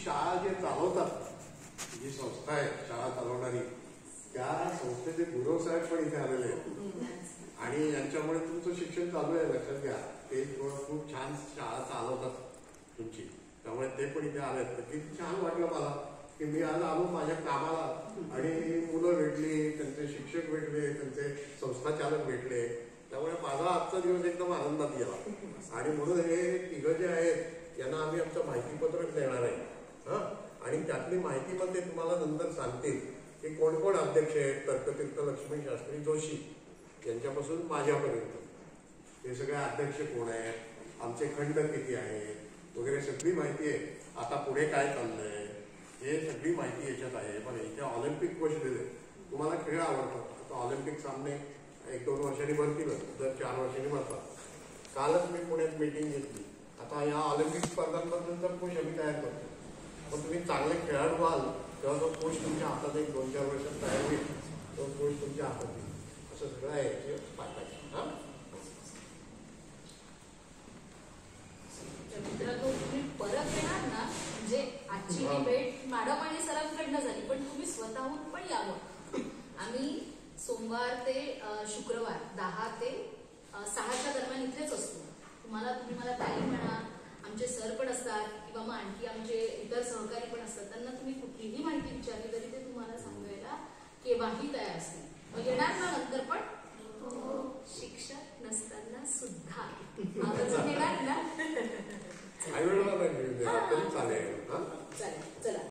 शाळा जे चालवतात, जी संस्था आहे शाळा चालवणारी, त्या संस्थेचे गुरव साहेब पण इथे आलेले आहेत आणि यांच्यामुळे तुमचं शिक्षण चालू आहे, लक्षात घ्या. ते खूप छान शाळा चालवतात तुमची, त्यामुळे ते पण इथे आलेत. किती छान वाटलं मला की मी आज आलो माझ्या कामाला आणि मुलं भेटली, त्यांचे शिक्षक भेटले, त्यांचे संस्थाचालक भेटले, त्यामुळे माझा आजचा दिवस एकदम आनंदात गेला. आणि म्हणून हे तिघं जे आहेत यांना आम्ही आमचं माहितीपत्रक देणार आहे. आणि त्यातली माहितीमध्ये तुम्हाला नंतर सांगतील की कोण कोण अध्यक्ष आहेत. तर्कतीर्थ लक्ष्मी शास्त्री जोशी यांच्यापासून माझ्यापर्यंत हे सगळे अध्यक्ष कोण आहेत, आमचे खंड किती आहेत वगैरे सगळी माहिती आहे. आता पुढे काय चाललंय हे सगळी माहिती याच्यात आहे. पण इथे ऑलिम्पिक कोच दिले. तुम्हाला खेळ आवडतात, आता ऑलिम्पिक सामने 1-2 वर्षांनी भरतीलच, दर 4 वर्षांनी भरतात. कालच मी पुण्यात मीटिंग घेतली. आता या ऑलिम्पिक स्पर्धांबद्दल तर कोच आम्ही तयार करतो, पण तुम्ही चांगले खेळाडू व्हाल तेव्हा तो कोच तुमच्या हातात 1-2-4 वर्षात तयार होईल, तो कोच तुमच्या हातात येईल. असं सगळं आहे पाठायचं. मित्रांनो, तुम्ही परत येणार ना, म्हणजे आजची ही भेट मॅडम आणि सरांकडनं झाली, पण तुम्ही स्वतःहून पण यावं. आम्ही सोमवार ते शुक्रवार 10 ते 6च्या दरम्यान इथेच असतो. तुम्ही मला ताई म्हणा, आमचे सर पण असतात किंवा मग आणखी आमचे इतर सहकारी पण असतात. त्यांना तुम्ही कुठलीही माहिती विचारली तरी ते तुम्हाला सांगायला केव्हाही तयार असतील. मग येणार ना नंतर पण? शिक्षक नसताना सुद्धा येणार ना? चालेल. चालेल, चला.